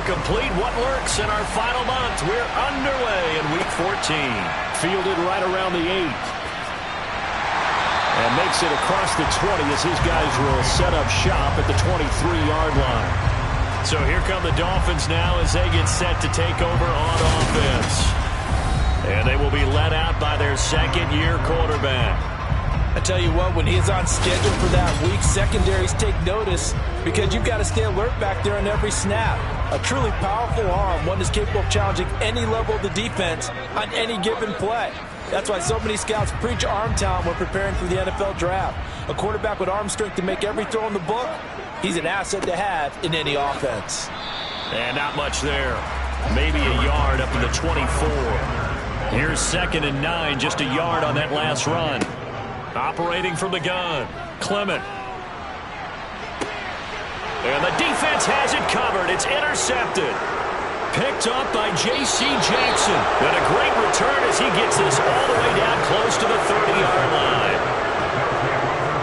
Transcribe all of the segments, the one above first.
complete what works in our final month. We're underway in Week 14. Fielded right around the 8. And makes it across the 20 as his guys will set up shop at the 23-yard line. So here come the Dolphins now as they get set to take over on offense. And they will be led out by their second-year quarterback. I tell you what, when he's on schedule for that week, secondaries take notice because you've got to stay alert back there on every snap. A truly powerful arm, one that's capable of challenging any level of the defense on any given play. That's why so many scouts preach arm talent when preparing for the NFL draft. A quarterback with arm strength to make every throw in the book, he's an asset to have in any offense. And not much there. Maybe a yard up to the 24. Here's 2nd and 9, just a yard on that last run. Operating from the gun, Clement. And the defense has it covered. It's intercepted. Picked up by J.C. Jackson. And a great return as he gets this all the way down close to the 30-yard line.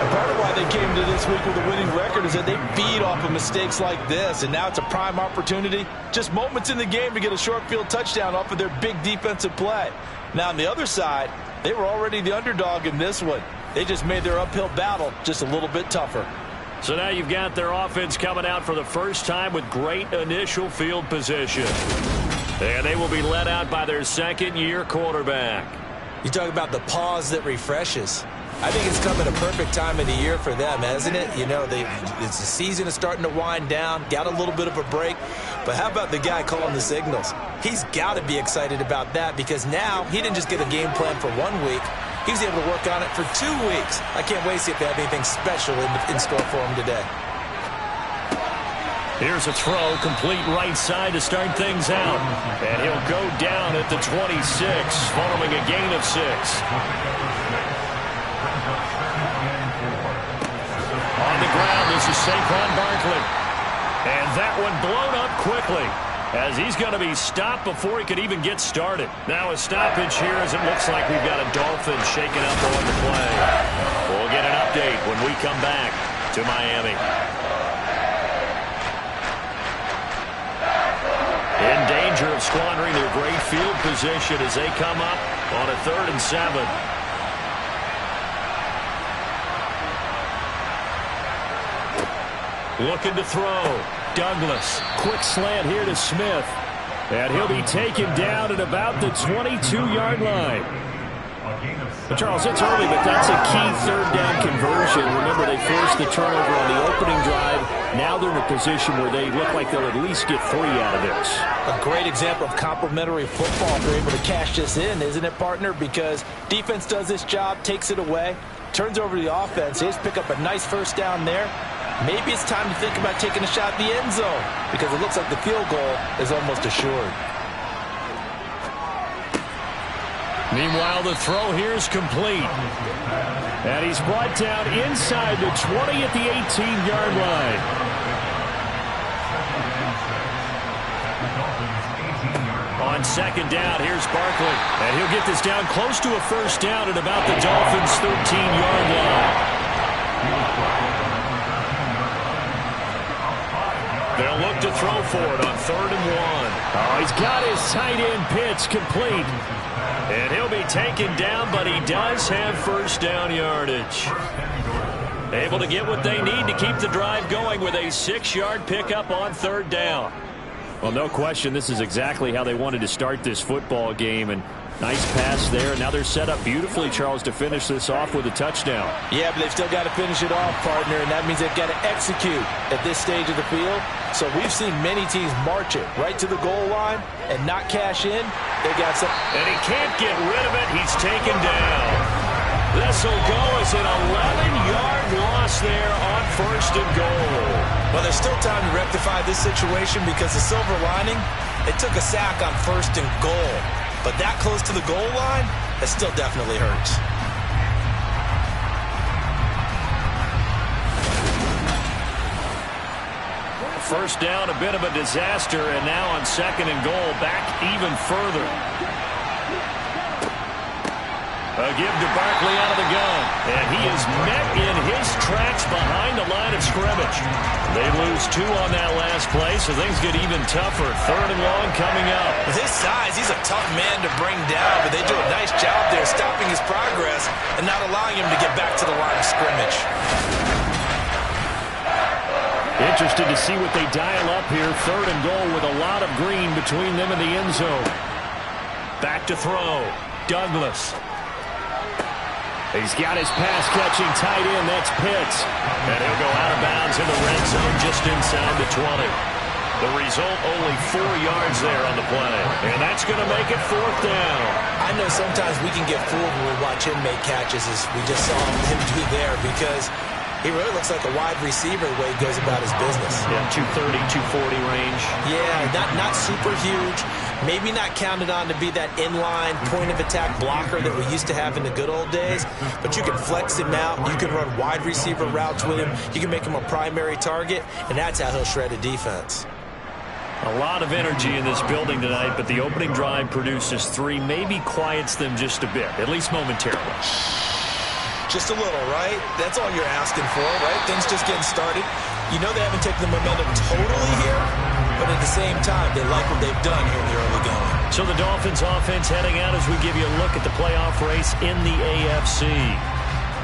And part of why they came to this week with a winning record is that they feed off of mistakes like this. And now it's a prime opportunity. Just moments in the game to get a short field touchdown off of their big defensive play. Now on the other side, they were already the underdog in this one. They just made their uphill battle just a little bit tougher. So now you've got their offense coming out for the first time with great initial field position. And they will be led out by their second-year quarterback. You talk about the pause that refreshes. I think it's come at a perfect time of the year for them, hasn't it? You know, the season is starting to wind down, got a little bit of a break. But how about the guy calling the signals? He's got to be excited about that because now he didn't just get a game plan for 1 week. He was able to work on it for 2 weeks. I can't wait to see if they have anything special in store for him today. Here's a throw, complete right side to start things out. And he'll go down at the 26, following a gain of 6. On the ground, this is Saquon Barkley. And that one blown up quickly, as he's going to be stopped before he could even get started. Now a stoppage here as it looks like we've got a Dolphin shaking up on the play. We'll get an update when we come back to Miami. In danger of squandering their great field position as they come up on a 3rd and 7. Looking to throw. Douglas. Quick slant here to Smith. And he'll be taken down at about the 22-yard line. But Charles, it's early, but that's a key 3rd down conversion. Remember, they forced the turnover on the opening drive. Now they're in a position where they look like they'll at least get 3 out of this. A great example of complementary football if they're able to cash this in, isn't it, partner? Because defense does this job, takes it away, turns over to the offense. They just pick up a nice 1st down there. Maybe it's time to think about taking a shot at the end zone because it looks like the field goal is almost assured. Meanwhile, the throw here is complete. And he's brought down inside the 20 at the 18-yard line. On 2nd down, here's Barkley. And he'll get this down close to a 1st down at about the Dolphins' 13-yard line. They'll look to throw for it on 3rd and 1. Oh, he's got his tight end pitch complete. And he'll be taken down, but he does have 1st down yardage. Able to get what they need to keep the drive going with a 6-yard pickup on 3rd down. Well, no question, this is exactly how they wanted to start this football game. And nice pass there. Now they're set up beautifully, Charles, to finish this off with a touchdown. Yeah, but they've still got to finish it off, partner, and that means they've got to execute at this stage of the field. So we've seen many teams march it right to the goal line and not cash in. They got some. And he can't get rid of it. He's taken down. This will go as an 11-yard loss there on 1st and goal. Well, there's still time to rectify this situation because the silver lining, it took a sack on 1st and goal. But that close to the goal line, that still definitely hurts. First down, a bit of a disaster, and now on 2nd and goal, back even further. A give to Barkley out of the gun. And he is met in his tracks behind the line of scrimmage. They lose 2 on that last play, so things get even tougher. 3rd and long coming up. With his size, he's a tough man to bring down, but they do a nice job there stopping his progress and not allowing him to get back to the line of scrimmage. Interested to see what they dial up here. 3rd and goal with a lot of green between them and the end zone. Back to throw. Douglas. He's got his pass-catching tight end. That's Pitts. And he'll go out of bounds in the red zone just inside the 20. The result, only 4 yards there on the play. And that's going to make it 4th down. I know sometimes we can get fooled when we watch him make catches, as we just saw him do there, because he really looks like a wide receiver the way he goes about his business. Yeah, 230, 240 range. Yeah, not super huge. Maybe not counted on to be that inline point-of-attack blocker that we used to have in the good old days. But you can flex him out. You can run wide receiver routes with him. You can make him a primary target, and that's how he'll shred a defense. A lot of energy in this building tonight, but the opening drive produces 3. Maybe quiets them just a bit, at least momentarily. Just a little, right? That's all you're asking for, right? Things just getting started. You know they haven't taken the momentum totally here, but at the same time, they like what they've done here in the early going. So the Dolphins offense heading out as we give you a look at the playoff race in the AFC.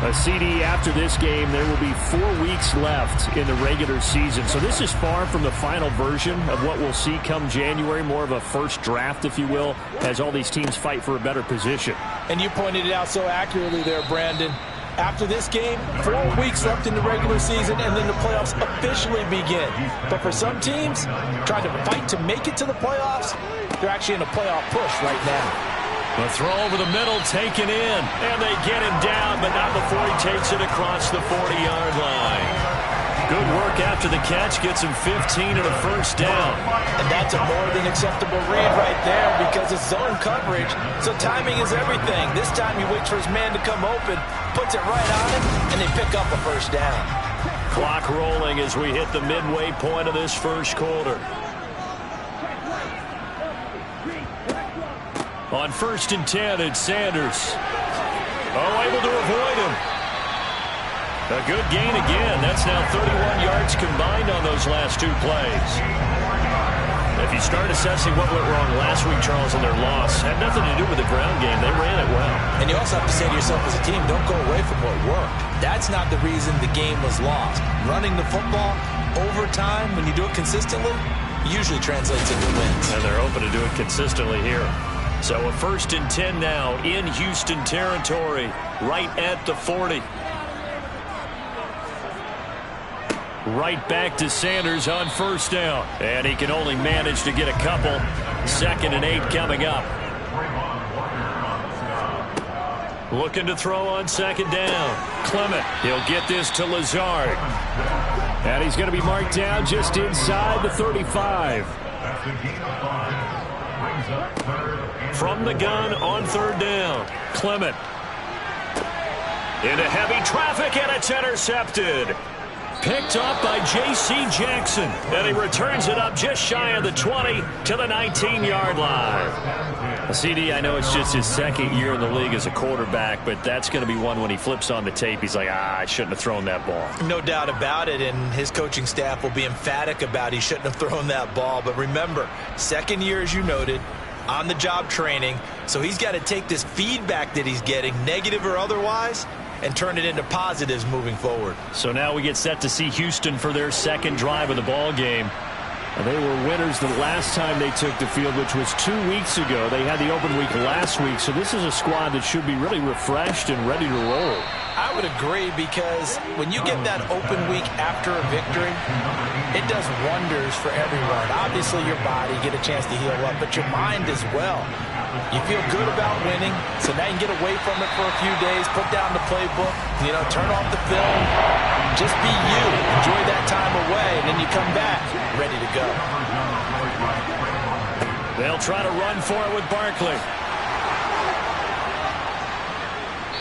A CD after this game, there will be 4 weeks left in the regular season. So this is far from the final version of what we'll see come January, more of a first draft, if you will, as all these teams fight for a better position. And you pointed it out so accurately there, Brandon. After this game, 4 weeks left in the regular season, and then the playoffs officially begin. But for some teams, trying to fight to make it to the playoffs, they're actually in a playoff push right now. The throw over the middle taken in, and they get him down, but not before he takes it across the 40-yard line. Good work after the catch, gets him 15 and a first down. And that's a more than acceptable read right there because it's zone coverage, so timing is everything. This time he waits for his man to come open, puts it right on him, and they pick up a first down. Clock rolling as we hit the midway point of this first quarter. On 1st and 10, it's Sanders. Able to avoid him. A good gain again. That's now 31 yards combined on those last 2 plays. If you start assessing what went wrong last week, Charles, in their loss, had nothing to do with the ground game. They ran it well. And you also have to say to yourself as a team, don't go away from what worked. That's not the reason the game was lost. Running the football over time, when you do it consistently, usually translates into wins. And they're open to do it consistently here. So a 1st and 10 now in Houston territory, right at the 40. Right back to Sanders on 1st down. And he can only manage to get a couple. 2nd and 8 coming up. Looking to throw on 2nd down. Clement, he'll get this to Lazard. And he's going to be marked down just inside the 35. From the gun on 3rd down. Clement. Into heavy traffic, and it's intercepted. Picked up by J.C. Jackson. And he returns it up just shy of the 20 to the 19-yard line. CD, I know it's just his 2nd year in the league as a quarterback, but that's going to be one when he flips on the tape. He's like, I shouldn't have thrown that ball. No doubt about it, and his coaching staff will be emphatic about he shouldn't have thrown that ball. But remember, 2nd year, as you noted, on-the-job training. So he's got to take this feedback that he's getting, negative or otherwise, and turn it into positives moving forward. So now we get set to see Houston for their 2nd drive of the ball game. They were winners the last time they took the field, which was 2 weeks ago. They had the open week last week, so this is a squad that should be really refreshed and ready to roll. I would agree, because when you get that open week after a victory, it does wonders for everyone. Obviously, your body, get a chance to heal up, but your mind as well. You feel good about winning, so now you can get away from it for a few days, put down the playbook, turn off the film, just be you. Enjoy that time away, and then you come back ready to go. They'll try to run for it with Barkley.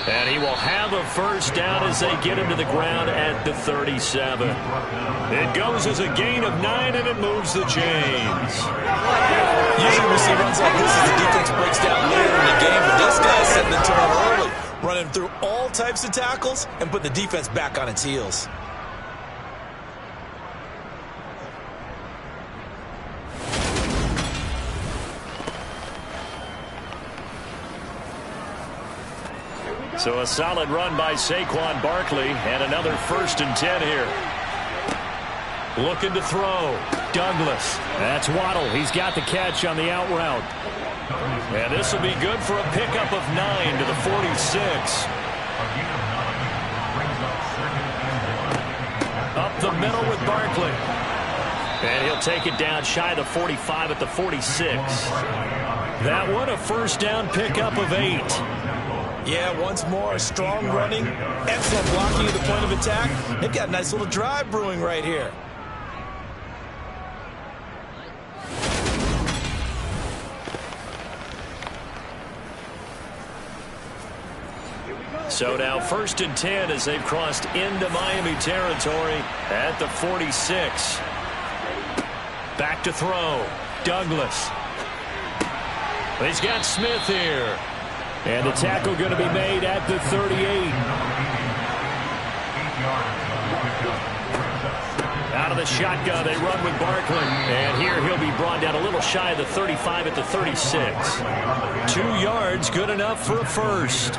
And he will have a first down as they get him to the ground at the 37. It goes as a gain of 9, and it moves the chains. Usually we see runs like this as the defense breaks down later in the game, but this guy's setting the tone early, running through all types of tackles and put the defense back on its heels. So a solid run by Saquon Barkley, and another 1st and 10 here. Looking to throw. Douglas. That's Waddle. He's got the catch on the out route. And this will be good for a pickup of 9 to the 46. Up the middle with Barkley. And he'll take it down shy of the 45 at the 46. That one a 1st down pickup of 8. Yeah, once more, strong running, excellent blocking at the point of attack. They've got a nice little drive brewing right here. So now 1st and 10 as they've crossed into Miami territory at the 46. Back to throw. Douglas. He's got Smith here. And the tackle going to be made at the 38. Out of the shotgun, they run with Barkley. And here he'll be brought down a little shy of the 35 at the 36. 2 yards, good enough for a 1st.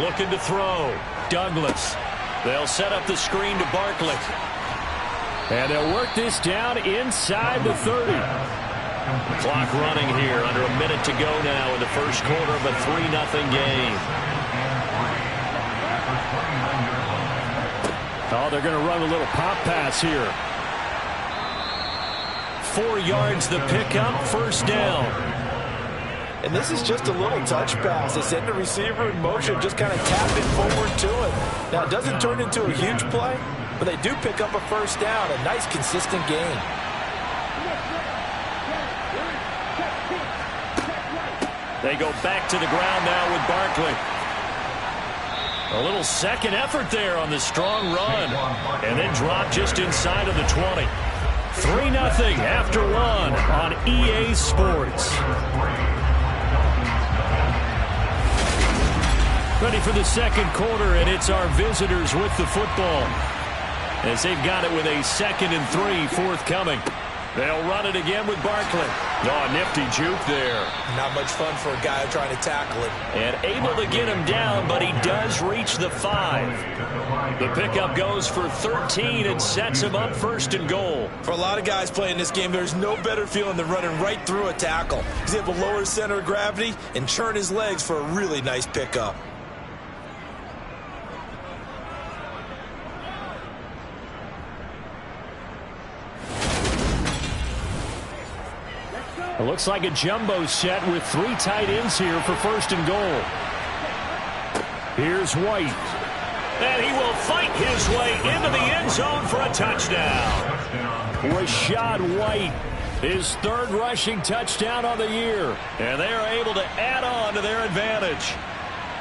Looking to throw. Douglas. They'll set up the screen to Barkley. And they'll work this down inside the 30. Clock running here. Under a minute to go now in the 1st quarter of a 3-0 game. Oh, they're going to run a little pop pass here. 4 yards the pickup, 1st down. And this is just a little touch pass. They send the receiver in motion, just kind of tap it forward to it. Now, it doesn't turn into a huge play, but they do pick up a 1st down, a nice, consistent gain. They go back to the ground now with Barkley. A little second effort there on the strong run. And then drop just inside of the 20. 3-0 after 1 on EA Sports. Ready for the 2nd quarter, and it's our visitors with the football. As they've got it with a 2nd and 3 forthcoming. They'll run it again with Barkley. Oh, nifty juke there. Not much fun for a guy trying to tackle it. And able to get him down, but he does reach the 5. The pickup goes for 13 and sets him up 1st and goal. For a lot of guys playing this game, there's no better feeling than running right through a tackle. He's able to lower his center of gravity and churn his legs for a really nice pickup. It looks like a jumbo set with 3 tight ends here for 1st and goal. Here's White. And he will fight his way into the end zone for a touchdown. Rachaad White, his 3rd rushing touchdown on the year. And they are able to add on to their advantage.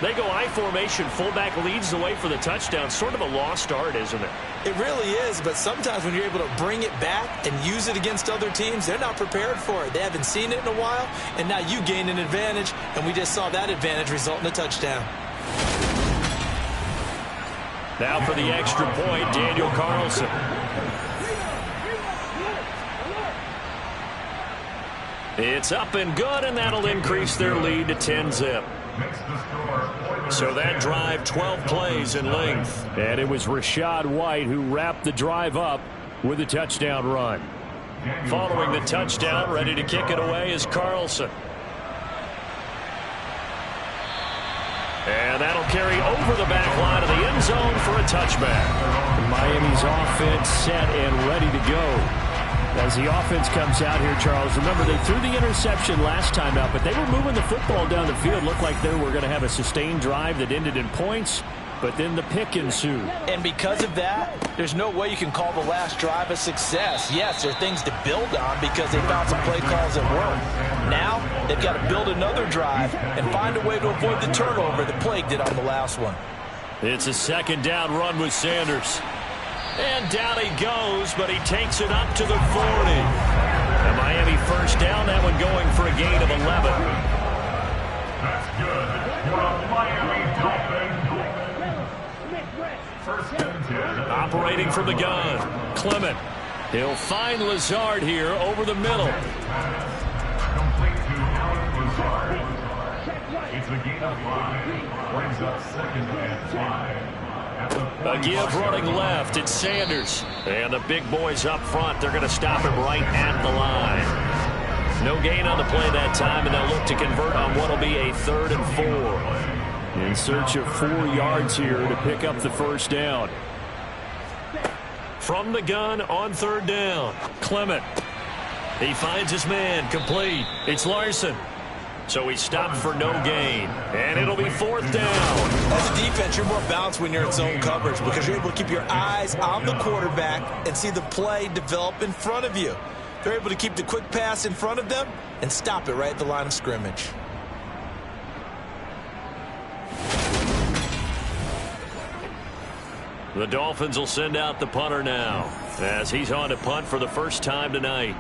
They go I formation. Fullback leads the way for the touchdown. Sort of a lost art, isn't it? It really is, but sometimes when you're able to bring it back and use it against other teams, they're not prepared for it. They haven't seen it in a while, and now you gain an advantage, and we just saw that advantage result in a touchdown. Now for the extra point, Daniel Carlson. It's up and good, and that'll increase their lead to 10-zip. So that drive, 12 plays in length. And it was Rachaad White who wrapped the drive up with a touchdown run. Following the touchdown, ready to kick it away is Carlson. And that'll carry over the back line of the end zone for a touchback. Miami's offense set and ready to go. As the offense comes out here, Charles, remember they threw the interception last time out, but they were moving the football down the field. Looked like they were going to have a sustained drive that ended in points, but then the pick ensued. And because of that, there's no way you can call the last drive a success. Yes, there are things to build on because they found some play calls that work. Now, they've got to build another drive and find a way to avoid the turnover that plagued it on the last one. It's a 2nd down run with Sanders. And down he goes, but he takes it up to the 40. And Miami first down, that one going for a gain of 11. That's good. Miami Dolphins. First and 10. Operating from the gun. Clement. He'll find Lazard here over the middle. Complete to Alan Lazard. It's a gain of 5. Brings up second and 5. A give running left. It's Sanders. And the big boys up front, they're going to stop him right at the line. No gain on the play that time, and they'll look to convert on what will be a 3rd and 4. In search of 4 yards here to pick up the first down. From the gun on 3rd down. Clement. He finds his man. Complete. It's Larson. So he stopped for no gain. And it'll be 4th down. As a defense, you're more balanced when you're in zone coverage because you're able to keep your eyes on the quarterback and see the play develop in front of you. They're able to keep the quick pass in front of them and stop it right at the line of scrimmage. The Dolphins will send out the punter now as he's on to punt for the first time tonight.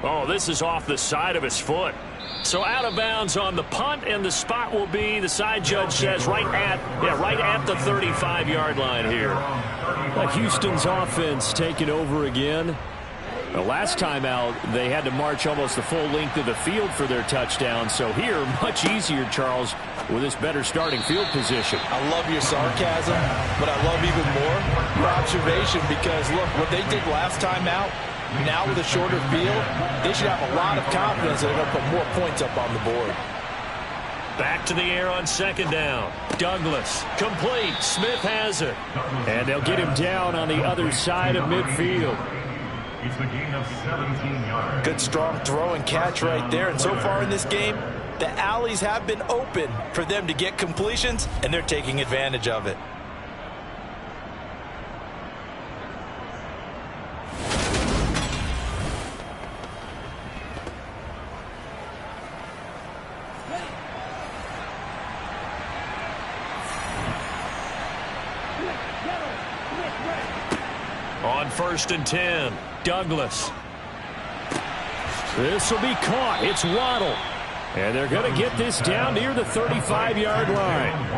Oh, this is off the side of his foot. So out of bounds on the punt, and the spot will be, the side judge says, right at the 35-yard line here. Houston's offense taking over again. The last time out, they had to march almost the full length of the field for their touchdown. So here, much easier, Charles, with this better starting field position. I love your sarcasm, but I love even more your observation because, look, what they did last time out, now with a shorter field, they should have a lot of confidence that they're going to put more points up on the board. Back to the air on 2nd down. Douglas, complete. Smith has it. And they'll get him down on the other side of midfield. It's a gain of 17 yards. Good strong throw and catch right there. And so far in this game, the alleys have been open for them to get completions, and they're taking advantage of it. On 1st and 10, Douglas. This will be caught. It's Waddle. And they're going to get this down near the 35-yard line.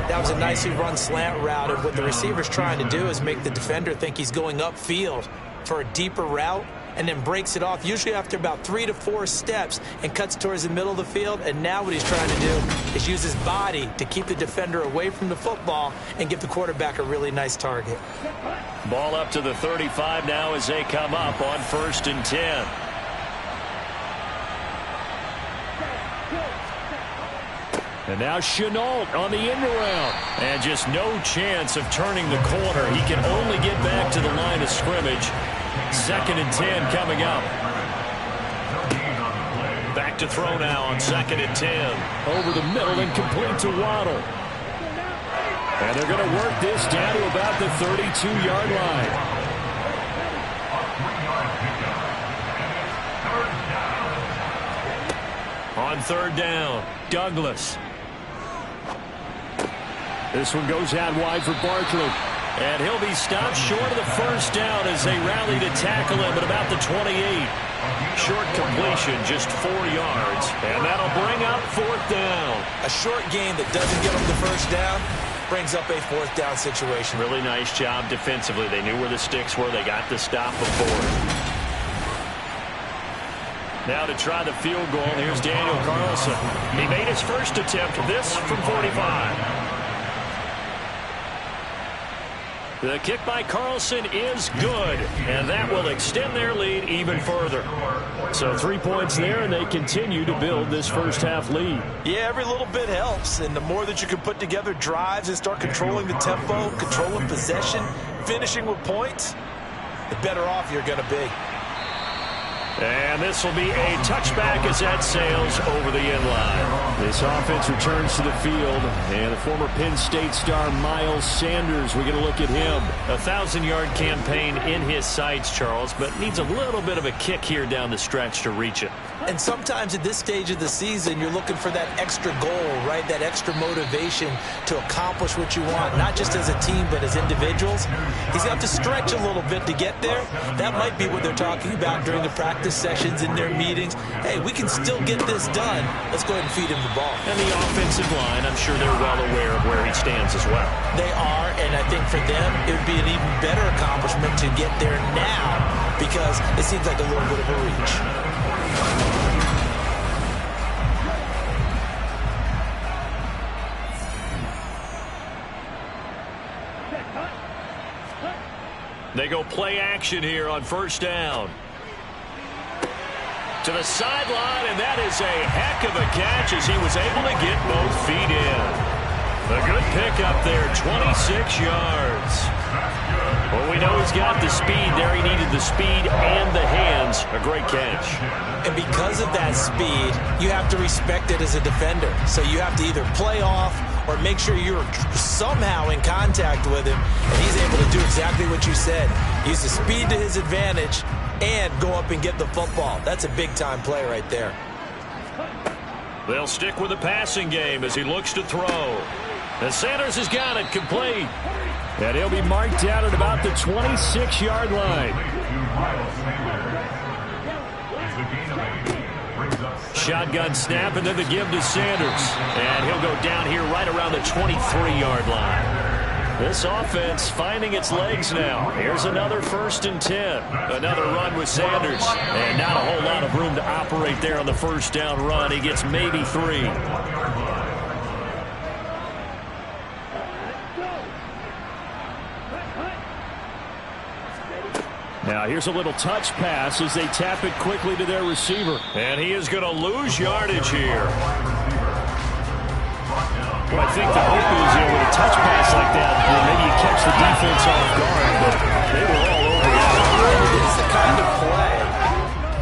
That was a nicely run slant route, and what the receiver's trying to do is make the defender think he's going upfield for a deeper route, and then breaks it off, usually after about 3 to 4 steps, and cuts towards the middle of the field. And now what he's trying to do is use his body to keep the defender away from the football and give the quarterback a really nice target. Ball up to the 35 now as they come up on 1st and 10. And now Chenault on the end around. And just no chance of turning the corner. He can only get back to the line of scrimmage. 2nd and 10 coming up. Back to throw now on 2nd and 10. Over the middle and complete to Waddle. And they're going to work this down to about the 32-yard line. On 3rd down, Douglas. This one goes out wide for Barkley. And he'll be stopped short of the first down as they rally to tackle him at about the 28. Short completion, just 4 yards. And that'll bring up 4th down. A short gain that doesn't get them the first down brings up a 4th down situation. Really nice job defensively. They knew where the sticks were. They got the stop before. Now to try the field goal, here's Daniel Carlson. He made his first attempt, this from 45. The kick by Carlson is good, and that will extend their lead even further. So 3 points there, and they continue to build this first half lead. Yeah, every little bit helps, and the more that you can put together drives and start controlling the tempo, controlling possession, finishing with points, the better off you're going to be. And this will be a touchback as that sails over the end line. This offense returns to the field, and the former Penn State star Miles Sanders, we're going to look at him. 1,000-yard campaign in his sights, Charles, but needs a little bit of a kick here down the stretch to reach it. And sometimes at this stage of the season, you're looking for that extra goal, right? That extra motivation to accomplish what you want, not just as a team, but as individuals. He's got to stretch a little bit to get there. That might be what they're talking about during the practice sessions in their meetings. Hey, we can still get this done. Let's go ahead and feed him the ball. And the offensive line, I'm sure they're well aware of where he stands as well. They are, and I think for them, it would be an even better accomplishment to get there now because it seems like a little bit of a reach. They go play action here on first down. To the sideline, and that is a heck of a catch as he was able to get both feet in. A good pickup there, 26 yards. Well, we know he's got the speed there. He needed the speed and the hands. A great catch. And because of that speed, you have to respect it as a defender. So you have to either play off or make sure you're somehow in contact with him. And he's able to do exactly what you said. Use the speed to his advantage and go up and get the football. That's a big-time play right there. They'll stick with the passing game as he looks to throw. And Sanders has got it complete. And he'll be marked down at about the 26-yard line. Shotgun snap, and then the give to Sanders. And he'll go down here right around the 23-yard line. This offense finding its legs now. Here's another 1st and 10. Another run with Sanders. And not a whole lot of room to operate there on the first down run. He gets maybe 3. Now here's a little touch pass as they tap it quickly to their receiver. And he is going to lose yardage here. Well, I think the hope is, with a touch pass like that, maybe you catch the defense off guard, but they were all over it. It is the kind of play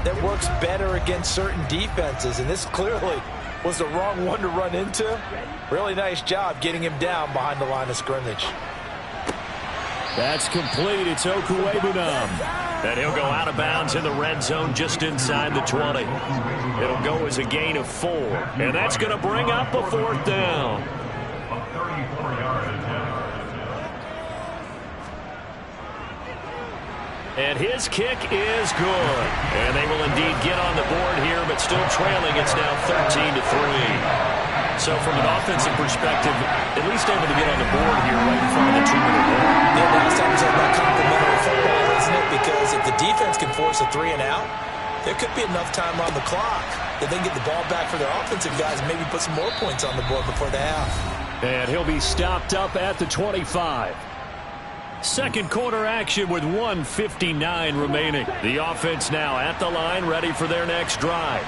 that works better against certain defenses, and this clearly was the wrong one to run into. Really nice job getting him down behind the line of scrimmage. That's complete. It's Okuwebunam. And he'll go out of bounds in the red zone just inside the 20. It'll go as a gain of 4. And that's going to bring up a 4th down. And his kick is good. And they will indeed get on the board here, but still trailing. It's now 13-3. So from an offensive perspective, at least able to get on the board here right in front of the 2-minute warning. Yeah, now it's time to talk about complementary football, isn't it? Because if the defense can force a 3-and-out, there could be enough time on the clock that they can get the ball back for their offensive guys and maybe put some more points on the board before the half. And he'll be stopped up at the 25. Second quarter action with 1:59 remaining. The offense now at the line, ready for their next drive.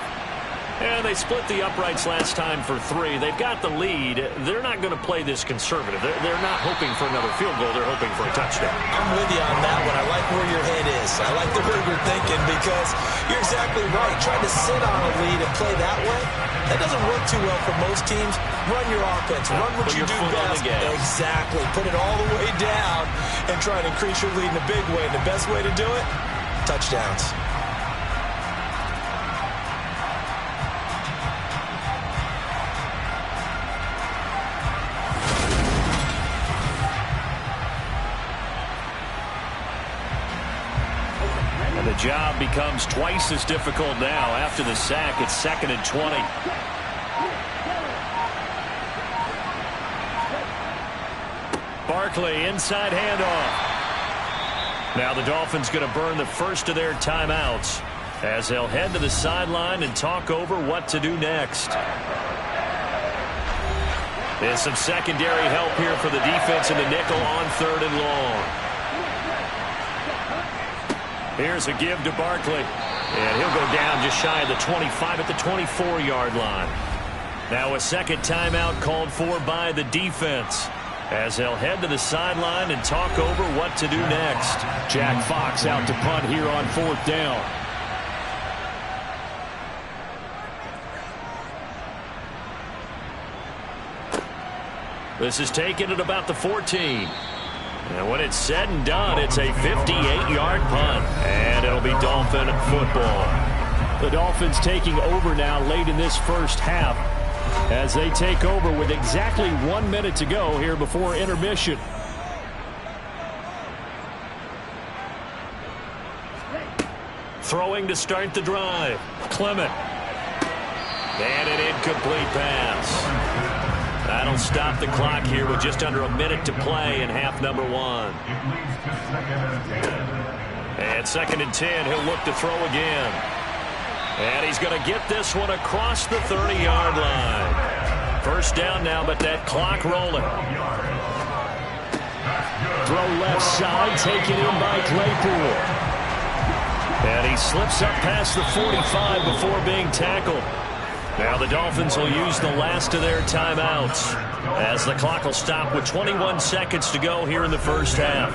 And they split the uprights last time for 3. They've got the lead. They're not going to play this conservative. They're not hoping for another field goal. They're hoping for a touchdown. I'm with you on that one. I like where your head is. I like the way you're thinking because you're exactly right. Trying to sit on a lead and play that way, that doesn't work too well for most teams. Run your offense. Run what you do best. Exactly. Put it all the way down and try to increase your lead in a big way. And the best way to do it, touchdowns. The job becomes twice as difficult now after the sack. It's 2nd and 20. Barkley inside handoff. Now the Dolphins going to burn the first of their timeouts as they'll head to the sideline and talk over what to do next. There's some secondary help here for the defense in the nickel on 3rd and long. Here's a give to Barkley. And he'll go down just shy of the 25 at the 24-yard line. Now a second timeout called for by the defense as they'll head to the sideline and talk over what to do next. Jack Fox out to punt here on 4th down. This is taken at about the 14. And when it's said and done, it's a 58-yard punt. And it'll be Dolphin football. The Dolphins taking over now late in this first half as they take over with exactly 1 minute to go here before intermission. Throwing to start the drive. Clement. And an incomplete pass. That'll stop the clock here with just under a minute to play in half number 1. And 2nd and 10, he'll look to throw again. And he's going to get this one across the 30-yard line. First down now, but that clock rolling. Throw left side, taken in by Claypool. And he slips up past the 45 before being tackled. Now the Dolphins will use the last of their timeouts as the clock will stop with 21 seconds to go here in the first half.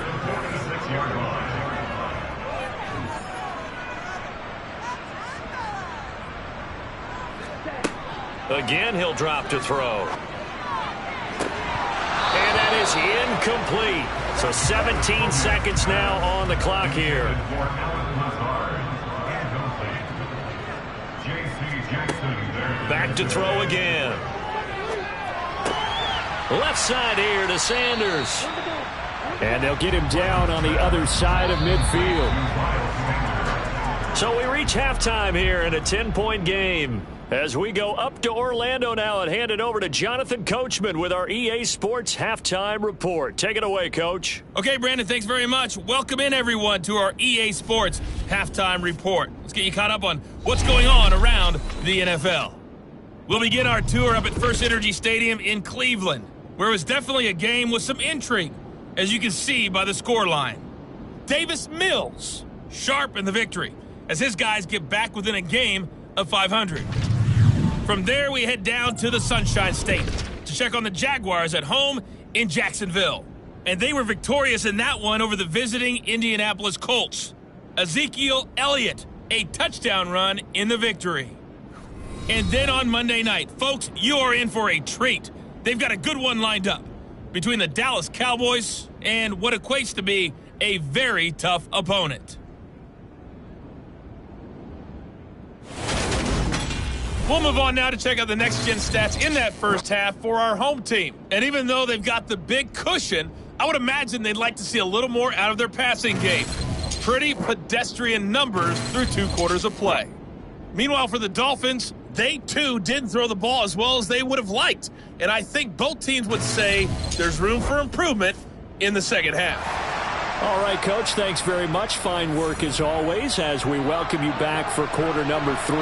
Again, he'll drop to throw. And that is incomplete. So 17 seconds now on the clock here. Back to throw again. Left side here to Sanders. And they'll get him down on the other side of midfield. So we reach halftime here in a 10-point game. As we go up to Orlando now and hand it over to Jonathan Coachman with our EA Sports Halftime Report. Take it away, Coach. Okay, Brandon, thanks very much. Welcome in, everyone, to our EA Sports Halftime Report. Let's get you caught up on what's going on around the NFL. We'll begin our tour up at First Energy Stadium in Cleveland, where it was definitely a game with some intrigue, as you can see by the scoreline. Davis Mills sharp in the victory, as his guys get back within a game of 500. From there, we head down to the Sunshine State to check on the Jaguars at home in Jacksonville. And they were victorious in that one over the visiting Indianapolis Colts. Ezekiel Elliott, a touchdown run in the victory. And then on Monday night, folks, you are in for a treat. They've got a good one lined up between the Dallas Cowboys and what equates to be a very tough opponent. We'll move on now to check out the next-gen stats in that first half for our home team. And even though they've got the big cushion, I would imagine they'd like to see a little more out of their passing game. Pretty pedestrian numbers through 2 quarters of play. Meanwhile, for the Dolphins, they too didn't throw the ball as well as they would have liked. And I think both teams would say there's room for improvement in the second half. All right, Coach, thanks very much. Fine work as always as we welcome you back for quarter number 3.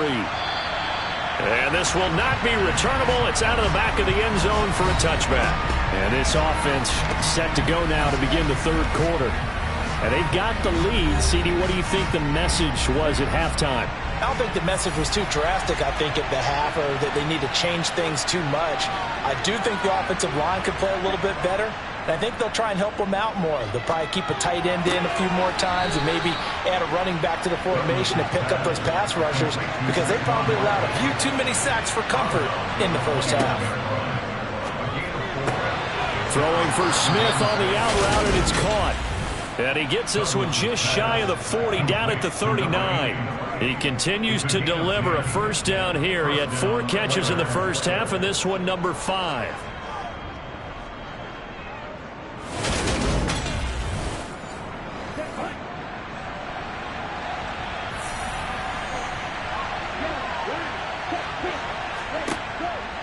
And this will not be returnable. It's out of the back of the end zone for a touchback. And this offense set to go now to begin the third quarter. And they've got the lead. CD, what do you think the message was at halftime? I don't think the message was too drastic, I think, at the half, or that they need to change things too much. I do think the offensive line could play a little bit better. And I think they'll try and help them out more. They'll probably keep a tight end in a few more times and maybe add a running back to the formation and pick up those pass rushers because they probably allowed a few too many sacks for comfort in the first half. Throwing for Smith on the out route, and it's caught. And he gets this one just shy of the 40, down at the 39. He continues to deliver a first down here. He had 4 catches in the first half, and this one number 5.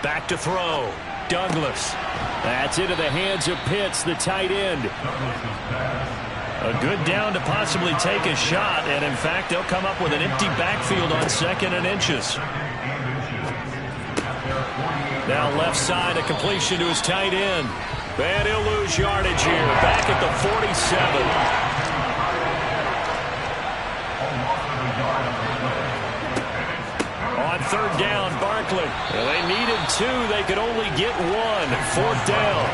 Back to throw. Douglas. That's into the hands of Pitts, the tight end. A good down to possibly take a shot, and in fact, they'll come up with an empty backfield on 2nd and inches. Now left side, a completion to his tight end. And he'll lose yardage here, back at the 47. On 3rd down, Barkley. Well, they needed 2. They could only get 1. 4th down.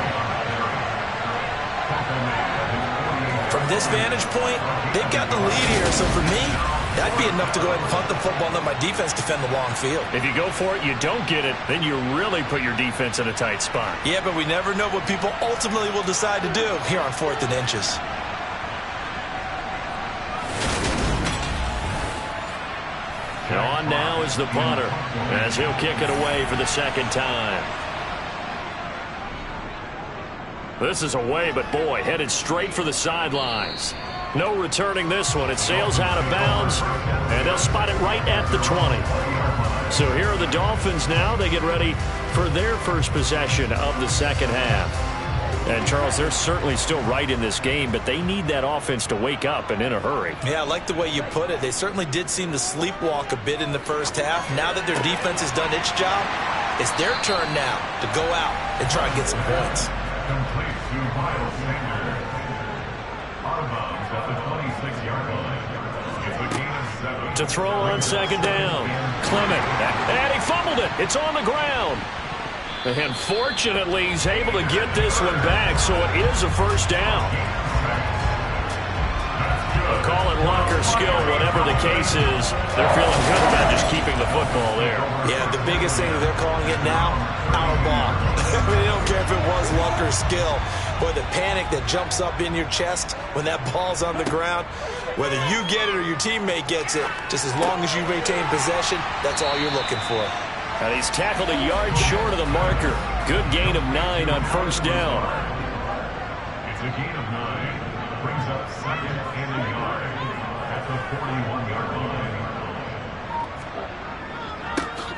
From this vantage point, they've got the lead here. So for me, That'd be enough to go ahead and punt the football and let my defense defend the long field. If you go for it, you don't get it, then you really put your defense in a tight spot. Yeah, but we never know what people ultimately will decide to do here on 4th and inches. On now is the punter, as he'll kick it away for the second time. This is away, but boy, headed straight for the sidelines. No returning this one. It sails out of bounds, and they'll spot it right at the 20. So here are the Dolphins now. They get ready for their first possession of the second half. And, Charles, they're certainly still right in this game, but they need that offense to wake up and in a hurry. Yeah, I like the way you put it. They certainly did seem to sleepwalk a bit in the first half. Now that their defense has done its job, it's their turn now to go out and try and get some points. Complete to Miles Sanders. Out of bounds at the 26-yard line. It's a gain of 7. To throw on second down. Clement. And he fumbled it. It's on the ground. And fortunately, he's able to get this one back, so it is a first down. Call it luck or skill, whatever the case is. They're feeling good about just keeping the football there. Yeah, the biggest thing that they're calling it now, our ball. They don't care if it was luck or skill. Boy, the panic that jumps up in your chest when that ball's on the ground, whether you get it or your teammate gets it, just as long as you retain possession, that's all you're looking for. And he's tackled a yard short of the marker. Good gain of 9 on first down. It's a gain of 9. Brings up second and a yard at the 41-yard line.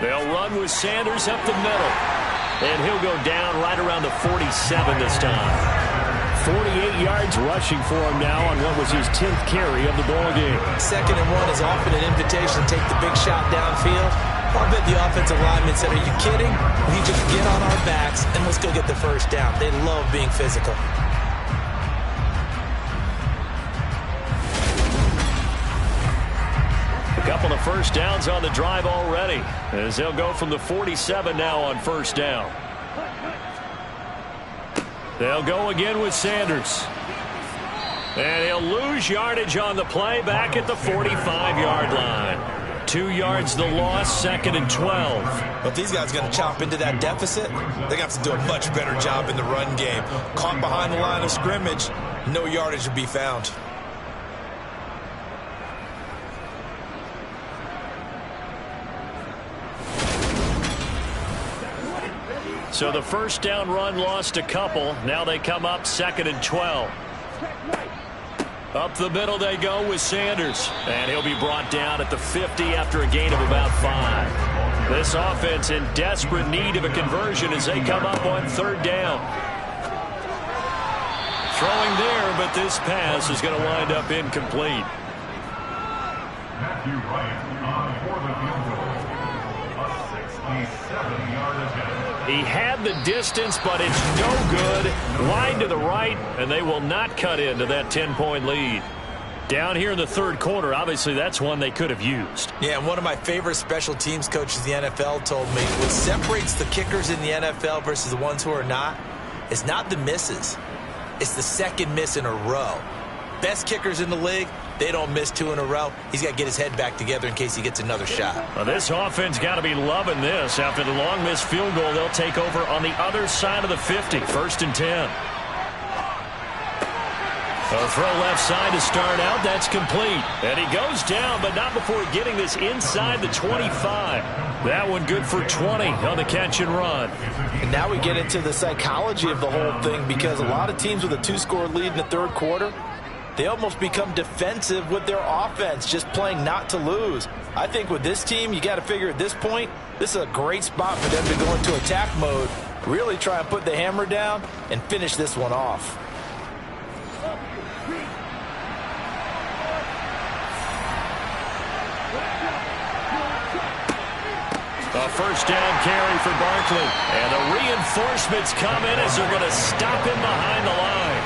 They'll run with Sanders up the middle. And he'll go down right around the 47 this time. 48 yards rushing for him now on what was his 10th carry of the ballgame. 2nd and 1 is often an invitation to take the big shot downfield. I bet the offensive lineman said, are you kidding? We just get on our backs and let's go get the first down. They love being physical. A couple of first downs on the drive already, as they'll go from the 47 now on first down. They'll go again with Sanders. And he'll lose yardage on the play back at the 45-yard line. 2 yards the loss, 2nd and 12. But if these guys are going to chop into that deficit, they're going to have to do a much better job in the run game. Caught behind the line of scrimmage, no yardage to be found. So the first down run lost a couple. Now they come up 2nd and 12. Up the middle they go with Sanders. And he'll be brought down at the 50 after a gain of about 5. This offense in desperate need of a conversion as they come up on 3rd down. Throwing there, but this pass is going to wind up incomplete. Matthew Wright on for the field goal. A 67-yard attempt. He had the distance, but it's no good. Wide to the right, and they will not cut into that 10-point lead. Down here in the 3rd quarter, obviously that's one they could have used. Yeah, and one of my favorite special teams coaches in the NFL told me what separates the kickers in the NFL versus the ones who are not is not the misses. It's the second miss in a row. Best kickers in the league, they don't miss 2 in a row. He's got to get his head back together in case he gets another shot. Well, this offense got to be loving this. After the long missed field goal, they'll take over on the other side of the 50, 1st and 10. A throw left side to start out. That's complete. And he goes down, but not before getting this inside the 25. That one good for 20 on the catch and run. And now we get into the psychology of the whole thing, because a lot of teams with a 2-score lead in the 3rd quarter, they almost become defensive with their offense, just playing not to lose. I think with this team, you got to figure at this point, this is a great spot for them to go into attack mode, really try and put the hammer down and finish this one off. A first down carry for Barkley. And the reinforcements come in as they're going to stop him behind the line.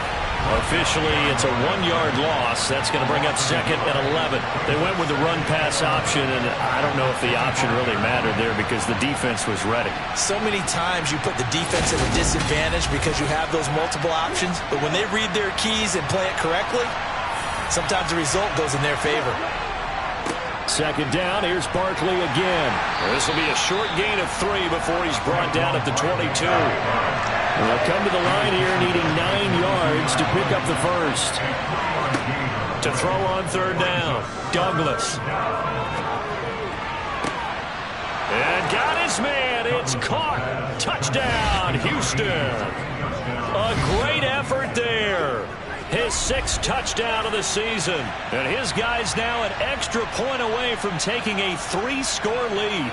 Officially, it's a 1-yard loss. That's going to bring up 2nd and 11. They went with the run-pass option, and I don't know if the option really mattered there because the defense was ready. So many times you put the defense at a disadvantage because you have those multiple options, but when they read their keys and play it correctly, sometimes the result goes in their favor. Second down, here's Barkley again. This will be a short gain of 3 before he's brought down at the 22. They'll come to the line here needing 9 yards to pick up the first. To throw on third down, Douglas. And got his man. It's caught. Touchdown, Houston. A great effort there. His 6th touchdown of the season. And his guy's now an extra point away from taking a 3-score lead.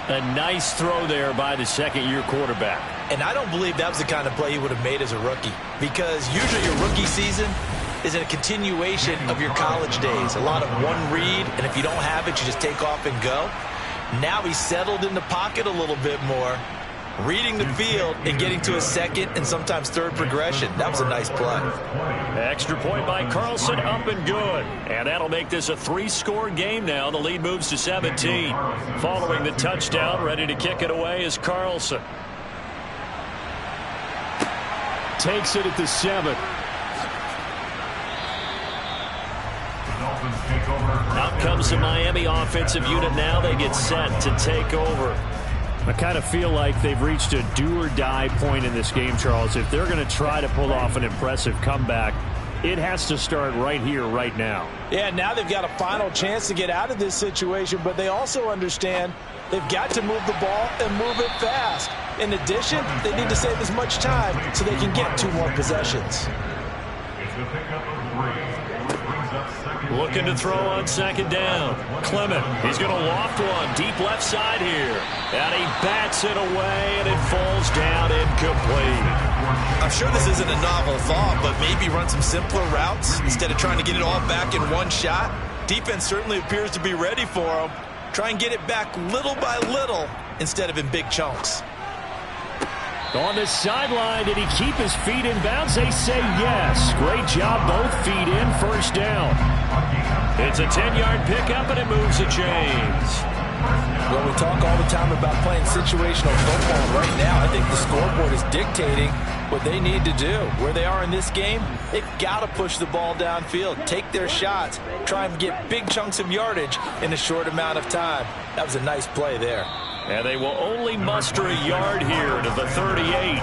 A nice throw there by the second-year quarterback. And I don't believe that was the kind of play he would have made as a rookie. Because usually your rookie season is a continuation of your college days. A lot of one read, and if you don't have it, you just take off and go. Now he's settled in the pocket a little bit more, reading the field and getting to a second and sometimes third progression. That was a nice play. Extra point by Carlson, up and good. And that'll make this a 3-score game now. The lead moves to 17. Following the touchdown, ready to kick it away is Carlson. Takes it at the 7. Out comes the Miami offensive unit now. They get set to take over. I kind of feel like they've reached a do-or-die point in this game, Charles. If they're going to try to pull off an impressive comeback, it has to start right here, right now. Yeah, now they've got a final chance to get out of this situation, but they also understand they've got to move the ball and move it fast. In addition, they need to save as much time so they can get 2 more possessions. Looking to throw on second down. Clement, he's going to loft one deep left side here. And he bats it away, and it falls down incomplete. I'm sure this isn't a novel thought, but maybe run some simpler routes instead of trying to get it all back in one shot. Defense certainly appears to be ready for him. Try and get it back little by little instead of in big chunks. On the sideline, did he keep his feet in bounds? They say yes. Great job, both feet in, first down. It's a 10-yard pickup, and it moves the chains. Well, we talk all the time about playing situational football. Right now, I think the scoreboard is dictating what they need to do. Where they are in this game, they've got to push the ball downfield, take their shots, try and get big chunks of yardage in a short amount of time. That was a nice play there. And they will only muster a yard here to the 38.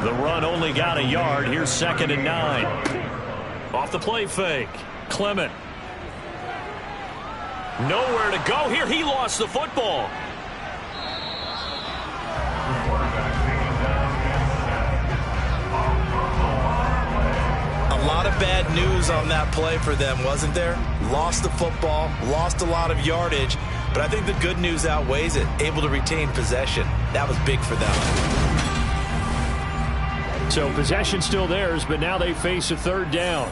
The run only got a yard. Here's 2nd and 9. Off the play fake. Clement. Nowhere to go here. He lost the football. A lot of bad news on that play for them, wasn't there? Lost the football, lost a lot of yardage. But I think the good news outweighs it. Able to retain possession. That was big for them. So possession still theirs, but now they face a third down.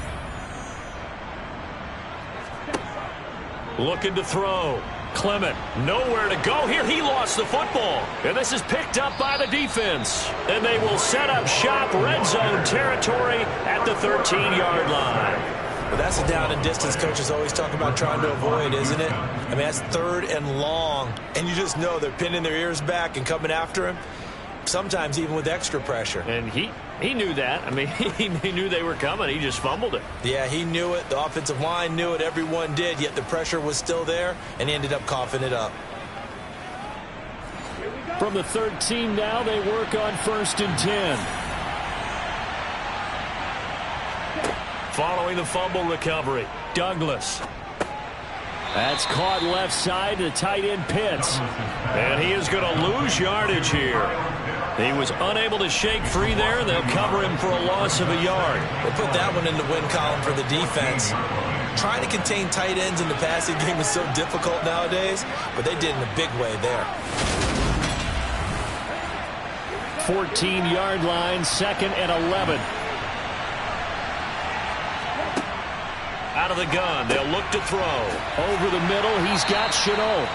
Looking to throw. Clement, nowhere to go here. He lost the football. And this is picked up by the defense. And they will set up shop, red zone territory at the 13-yard line. But that's a down and distance coaches always talk about trying to avoid, isn't it? I mean, that's 3rd and long. And you just know they're pinning their ears back and coming after him, sometimes even with extra pressure. And he knew that. I mean, he knew they were coming. He just fumbled it. Yeah, he knew it. The offensive line knew it. Everyone did, yet the pressure was still there, and he ended up coughing it up. From the 13 now, they work on 1st and 10. Following the fumble recovery, Douglas. That's caught left side to tight end Pitts. And he is going to lose yardage here. He was unable to shake free there, and they'll cover him for a loss of a yard. They put that one in the win column for the defense. Trying to contain tight ends in the passing game is so difficult nowadays, but they did in a big way there. 14-yard line, 2nd and 11. Out of the gun, they'll look to throw. Over the middle, he's got Chenault.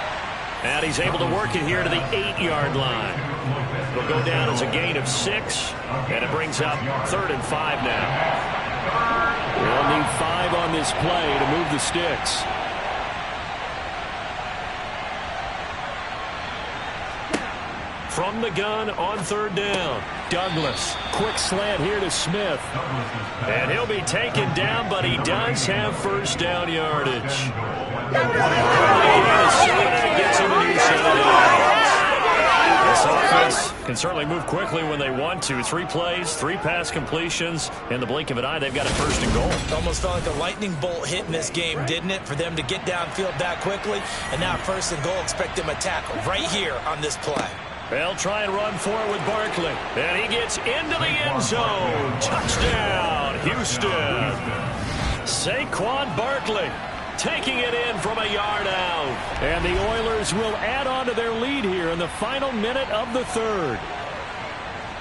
And he's able to work it here to the 8-yard line. It'll go down as a gain of 6, and it brings up 3rd and 5 now. They'll need 5 on this play to move the sticks. From the gun on third down. Douglas. Quick slant here to Smith. And he'll be taken down, but he does have first down yardage. This offense can certainly move quickly when they want to. 3 plays, 3 pass completions. In the blink of an eye, they've got a first and goal. It almost felt like a lightning bolt hit in this game, didn't it? For them to get downfield that quickly. And now first and goal, expect them to tackle right here on this play. They'll try and run for it with Barkley. And he gets into the end zone. Touchdown, Houston. Saquon Barkley taking it in from a yard out. And the Oilers will add on to their lead here in the final minute of the third.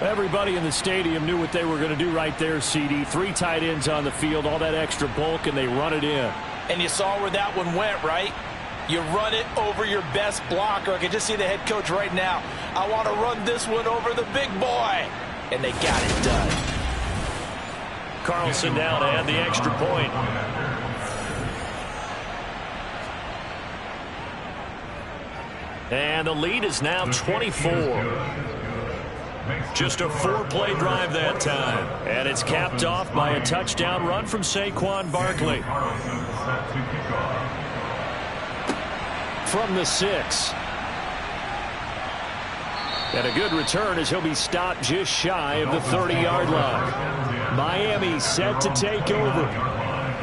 Everybody in the stadium knew what they were going to do right there, CD. 3 tight ends on the field, all that extra bulk, and they run it in. And you saw where that one went, right? You run it over your best blocker. I can just see the head coach right now. I want to run this one over the big boy. And they got it done. Carlson now to add the extra point. And the lead is now 24. Just a 4-play drive that time. And it's capped off by a touchdown run from Saquon Barkley. From the 6. And a good return as he'll be stopped just shy of the 30-yard line. Miami set to take over.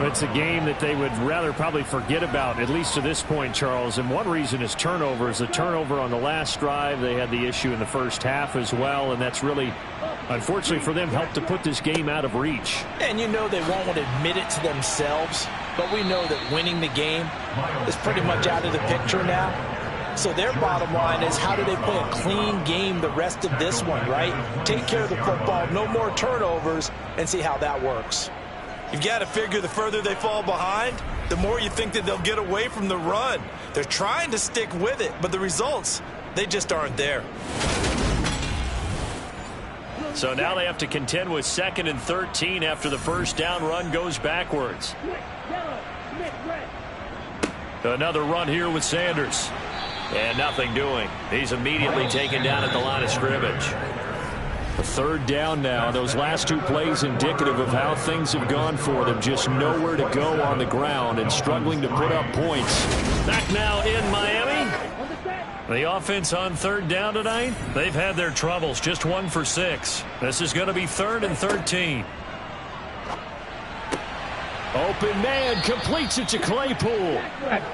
It's a game that they would rather probably forget about, at least to this point, Charles. And one reason is turnovers. The turnover on the last drive, they had the issue in the first half as well. And that's really, unfortunately for them, helped to put this game out of reach. And you know they won't admit it to themselves. But we know that winning the game is pretty much out of the picture now. So their bottom line is, how do they play a clean game the rest of this one, right? Take care of the football, no more turnovers, and see how that works. You've got to figure the further they fall behind, the more you think that they'll get away from the run. They're trying to stick with it, but the results, they just aren't there. So now they have to contend with 2nd and 13 after the first down run goes backwards. Another run here with Sanders. And nothing doing. He's immediately taken down at the line of scrimmage. A third down now. Those last 2 plays indicative of how things have gone for them. Just nowhere to go on the ground and struggling to put up points. Back now in Miami. The offense on third down tonight, they've had their troubles. Just 1 for 6. This is going to be 3rd and 13. Open man completes it to Claypool.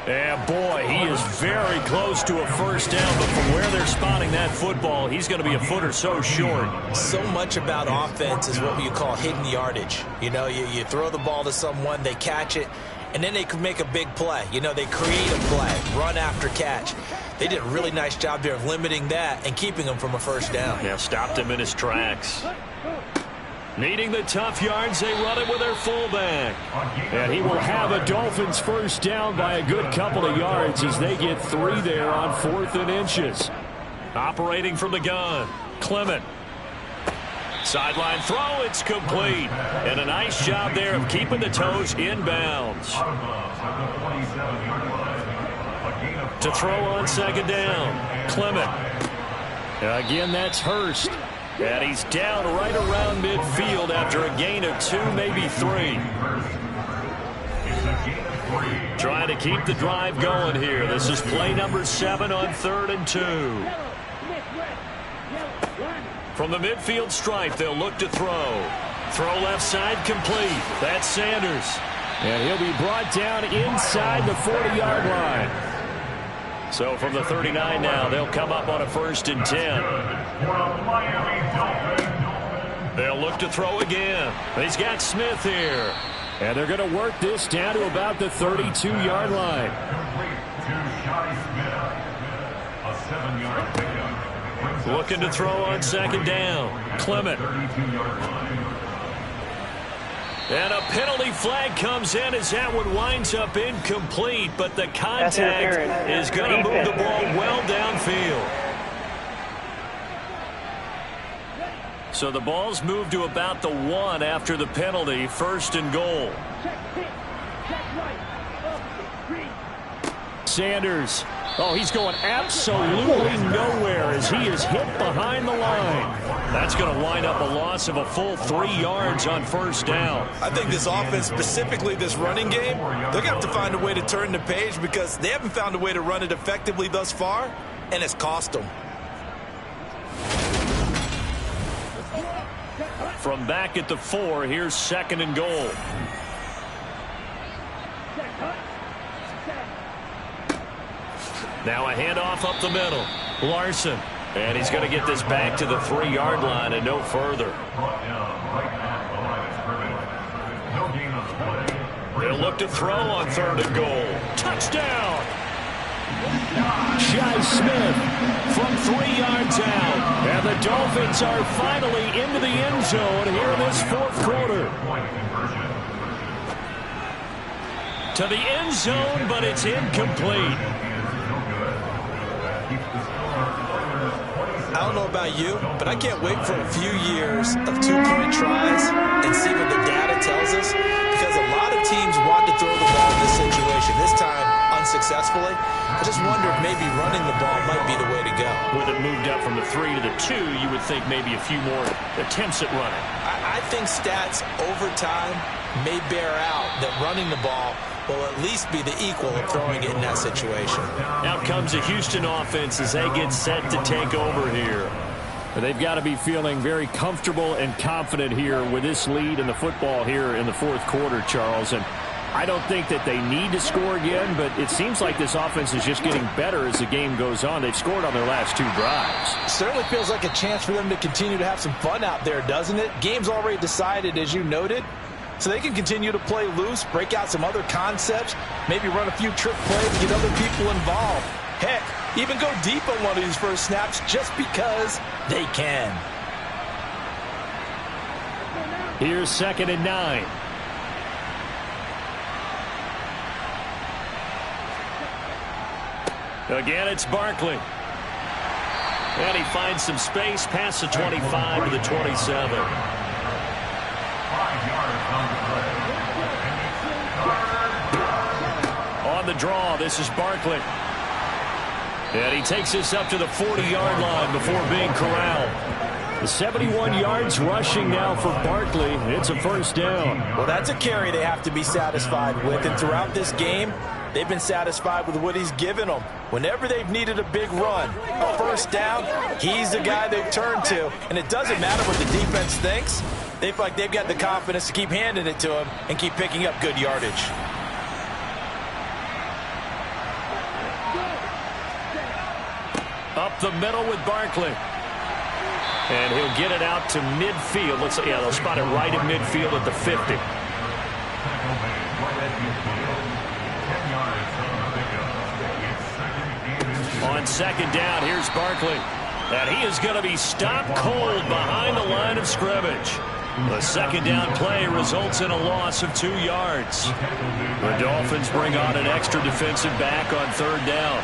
And boy, he is very close to a first down, but from where they're spotting that football, he's going to be a foot or so short. So much about offense is what you call hidden yardage. You know, you throw the ball to someone, they catch it, and then they can make a big play. You know, they create a play, run after catch. They did a really nice job there of limiting that and keeping him from a first down. Yeah, stopped him in his tracks. Needing the tough yards, they run it with their fullback. And he will have a Dolphins first down by a good couple of yards as they get 3 there on 4th and inches. Operating from the gun, Clement. Sideline throw, it's complete. And a nice job there of keeping the toes inbounds. To throw on 2nd down, Clement. Again, that's Hurst. And he's down right around midfield after a gain of 2, maybe 3. Trying to keep the drive going here. This is play number 7 on 3rd and 2. From the midfield stripe, they'll look to throw. Throw left side complete. That's Sanders. And he'll be brought down inside the 40-yard line. So from the 39 now, they'll come up on a 1st and 10. They'll look to throw again. He's got Smith here. And they're going to work this down to about the 32-yard line. Looking to throw on 2nd down. Clement. And a penalty flag comes in as that one winds up incomplete, but the contact is going to move the ball well downfield. So the ball's moved to about the 1 after the penalty, 1st and goal. Sanders. Oh, he's going absolutely nowhere as he is hit behind the line. That's going to wind up a loss of a full 3 yards on first down. I think this offense, specifically this running game, they're going to have to find a way to turn the page because they haven't found a way to run it effectively thus far, and it's cost them. From back at the 4, here's 2nd and goal. Now a handoff up the middle. Larson. And he's going to get this back to the 3-yard line and no further. They'll look to throw on 3rd and goal. Touchdown! Shi Smith from 3 yards out. And the Dolphins are finally into the end zone here in this 4th quarter. To the end zone, but it's incomplete. I don't know about you, but I can't wait for a few years of 2-point tries and see what the data tells us, because a lot of teams want to throw the ball in this situation, this time unsuccessfully. I just wonder if maybe running the ball might be the way to go. With it moved up from the 3 to the 2, you would think maybe a few more attempts at running. I think stats over time may bear out that running the ball will at least be the equal of throwing it in that situation. Out comes the Houston offense as they get set to take over here. They've got to be feeling very comfortable and confident here with this lead in the football here in the 4th quarter, Charles. And I don't think that they need to score again, but it seems like this offense is just getting better as the game goes on. They've scored on their last 2 drives. Certainly feels like a chance for them to continue to have some fun out there, doesn't it? Game's already decided, as you noted. So they can continue to play loose, break out some other concepts, maybe run a few trick plays, get other people involved. Heck, even go deep on one of these first snaps just because they can. Here's 2nd and 9. Again, it's Barkley. And he finds some space past the 25 to the 27. On the draw, this is Barkley. And he takes this up to the 40-yard line before being corralled. 71 yards rushing now for Barkley. It's a first down. Well, that's a carry they have to be satisfied with. And throughout this game, they've been satisfied with what he's given them. Whenever they've needed a big run, a first down, he's the guy they've turned to. And it doesn't matter what the defense thinks. They feel like they've got the confidence to keep handing it to him and keep picking up good yardage. Up the middle with Barkley. And he'll get it out to midfield. Yeah, they'll spot it right in midfield at the 50. On 2nd down, here's Barkley. And he is going to be stopped cold behind the line of scrimmage. The 2nd down play results in a loss of 2 yards. The Dolphins bring on an extra defensive back on 3rd down.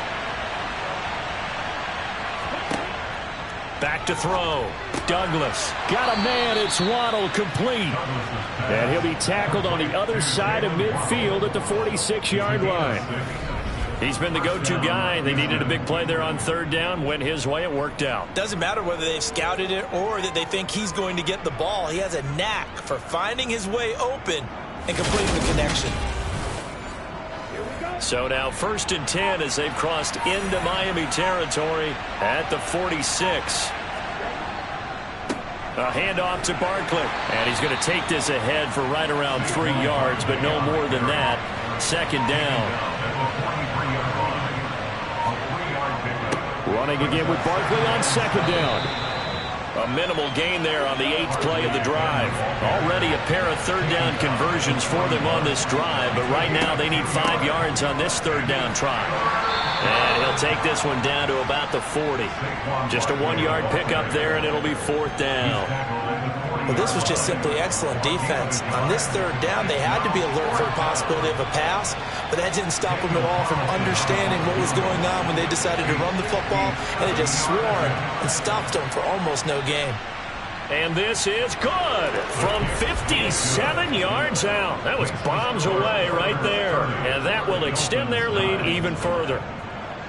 Back to throw. Douglas. Got a man. It's Waddle, complete. And he'll be tackled on the other side of midfield at the 46-yard line. He's been the go-to guy. They needed a big play there on 3rd down. Went his way. It worked out. Doesn't matter whether they've scouted it or that they think he's going to get the ball. He has a knack for finding his way open and completing the connection. So now 1st and 10 as they've crossed into Miami territory at the 46. A handoff to Barkley. And he's going to take this ahead for right around 3 yards, but no more than that. 2nd down. Running again with Barkley on 2nd down. A minimal gain there on the 8th play of the drive. Already a pair of 3rd down conversions for them on this drive, but right now they need 5 yards on this 3rd down try. And he'll take this one down to about the 40. Just a 1-yard pickup there, and it'll be 4th down. Well, this was just simply excellent defense. On this 3rd down, they had to be alert for the possibility of a pass, but that didn't stop them at all from understanding what was going on when they decided to run the football, and they just swarmed and stopped them for almost no gain. And this is good from 57 yards out. That was bombs away right there. And that will extend their lead even further.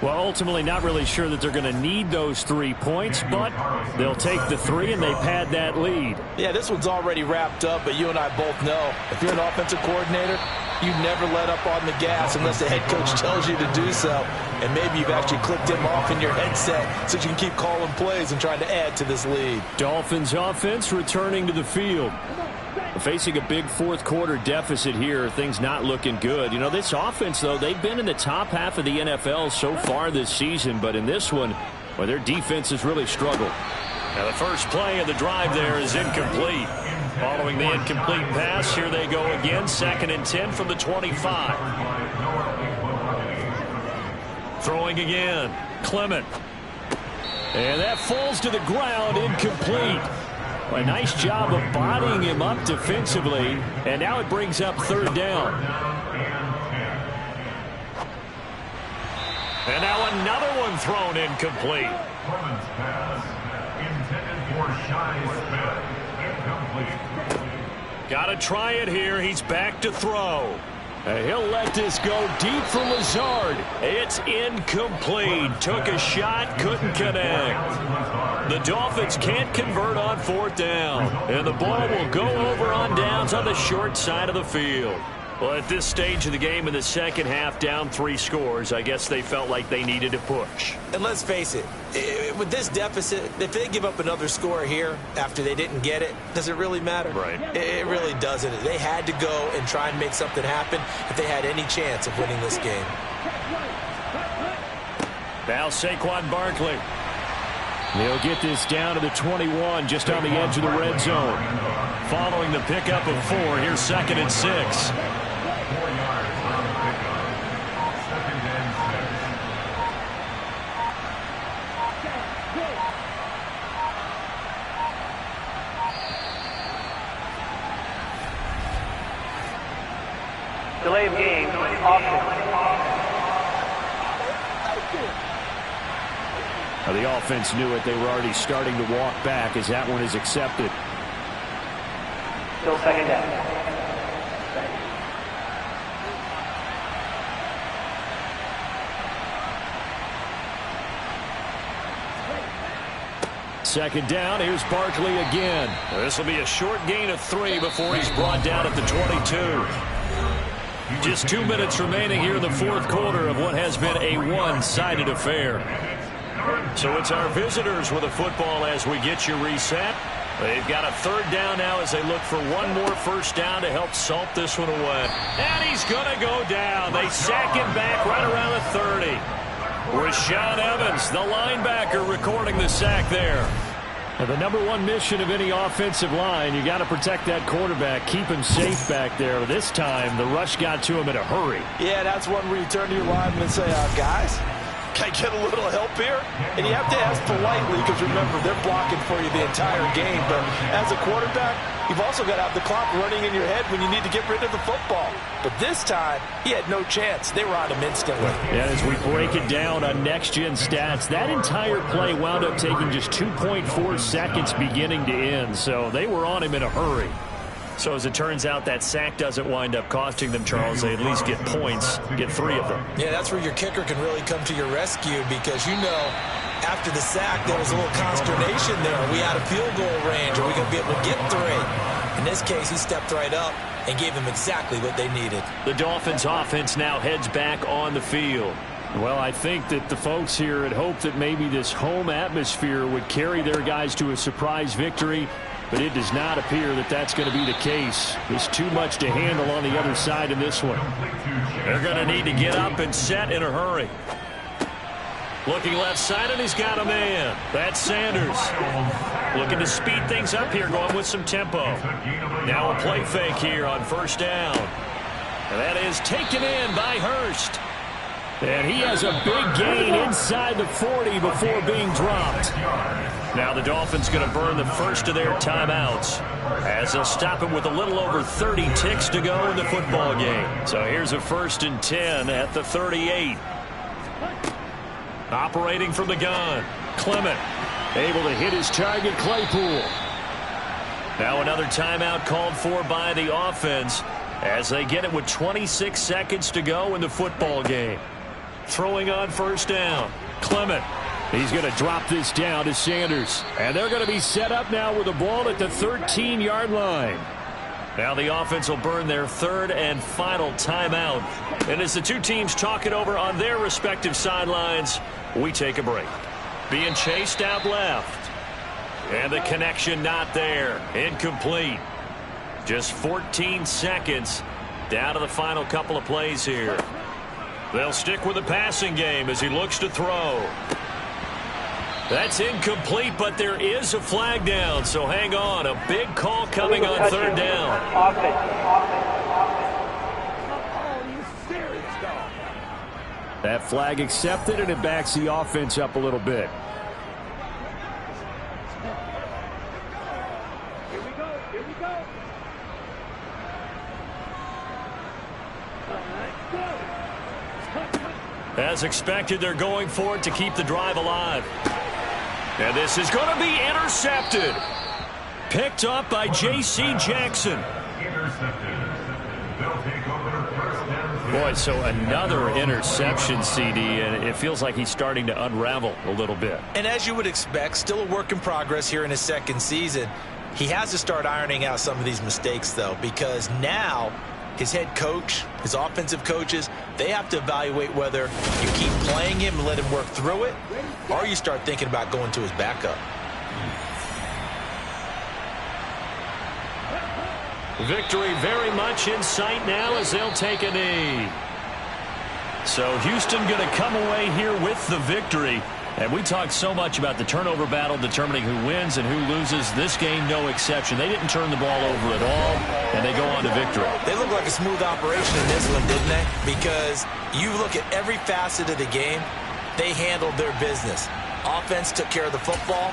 Well, ultimately not really sure that they're going to need those 3 points, but they'll take the 3 and they pad that lead. Yeah, this one's already wrapped up, but you and I both know if you're an offensive coordinator, you never let up on the gas unless the head coach tells you to do so. And maybe you've actually clicked him off in your headset so you can keep calling plays and trying to add to this lead. Dolphins offense returning to the field. Facing a big fourth quarter deficit here, things not looking good. You know, this offense, though, they've been in the top half of the NFL so far this season, but in this one, well, their defense has really struggled. Now the first play of the drive there is incomplete. Following the incomplete pass, here they go again, 2nd and 10 from the 25. Throwing again, Clement. And that falls to the ground, incomplete. A nice job of bodying him up defensively, and now it brings up 3rd down. And now another one thrown incomplete. Clement's pass intended for Shai Smith. Incomplete. Got to try it here. He's back to throw. He'll let this go deep for Lazard. It's incomplete. Took a shot, couldn't connect. The Dolphins can't convert on 4th down. And the ball will go over on downs on the short side of the field. Well, at this stage of the game in the second half, down 3 scores, I guess they felt like they needed to push. And let's face it, with this deficit, if they give up another score here after they didn't get it, does it really matter? Right. It really doesn't. They had to go and try and make something happen if they had any chance of winning this game. Now Saquon Barkley. They'll get this down to the 21, just on the edge of the red zone. Following the pickup of 4, here's 2nd and 6. 4 yards on the pickup. 2nd and 6. Delay of game, offense. Now, the offense knew it. They were already starting to walk back as that one is accepted. Still 2nd down. Second down, here's Barkley again. This will be a short gain of 3 before he's brought down at the 22. Just 2 minutes remaining here in the fourth quarter of what has been a one-sided affair. So it's our visitors with a football as we get you reset. They've got a 3rd down now as they look for one more first down to help salt this one away. And he's going to go down. They sack him back right around the 30. Rashaan Evans, the linebacker, recording the sack there. Now, the #1 mission of any offensive line, you got to protect that quarterback, keep him safe back there. This time, the rush got to him in a hurry. Yeah, that's one where you turn to your lineman and say, guys, can I get a little help here? And you have to ask politely because, remember, they're blocking for you the entire game. But as a quarterback, you've also got to have the clock running in your head when you need to get rid of the football. But this time, he had no chance. They were on him instantly. Yeah, as we break it down on next-gen stats, that entire play wound up taking just 2.4 seconds beginning to end. So they were on him in a hurry. So as it turns out, that sack doesn't wind up costing them, Charles. They at least get points, get 3 of them. Yeah, that's where your kicker can really come to your rescue because, after the sack, there was a little consternation there. Are we out of field goal range? Are we going to be able to get 3? In this case, he stepped right up and gave them exactly what they needed. The Dolphins offense now heads back on the field. Well, I think that the folks here had hoped that maybe this home atmosphere would carry their guys to a surprise victory, but it does not appear that that's going to be the case. There's too much to handle on the other side in this one. They're going to need to get up and set in a hurry. Looking left side, and he's got a man. That's Sanders. Looking to speed things up here, going with some tempo. Now a play fake here on 1st down. And that is taken in by Hurst. And he has a big gain inside the 40 before being dropped. Now the Dolphins going to burn the first of their timeouts as they'll stop him with a little over 30 ticks to go in the football game. So here's a 1st and 10 at the 38. Operating from the gun, Clement. Able to hit his target, Claypool. Now another timeout called for by the offense as they get it with 26 seconds to go in the football game. Throwing on first down, Clement. He's going to drop this down to Sanders. And they're going to be set up now with the ball at the 13-yard line. Now the offense will burn their third and final timeout. And as the two teams talk it over on their respective sidelines, we take a break. Being chased out left. And the connection not there. Incomplete. Just 14 seconds down to the final couple of plays here. They'll stick with the passing game as he looks to throw. That's incomplete, but there is a flag down, so hang on. A big call coming on third down. That flag accepted, and it backs the offense up a little bit. As expected, they're going for it to keep the drive alive. And this is going to be intercepted. Picked up by J.C. Jackson. Intercepted. They'll take over first down. Boy, so another interception, CD, and it feels like he's starting to unravel a little bit. And as you would expect, still a work in progress here in his second season. He has to start ironing out some of these mistakes, though, because now his head coach, his offensive coaches, they have to evaluate whether you keep playing him and let him work through it, or you start thinking about going to his backup. Victory very much in sight now as they'll take a knee. So Houston going to come away here with the victory. And we talked so much about the turnover battle determining who wins and who loses. This game, no exception. They didn't turn the ball over at all, and they go on to victory. They look like a smooth operation in this one, didn't they? Because you look at every facet of the game, they handled their business. Offense took care of the football.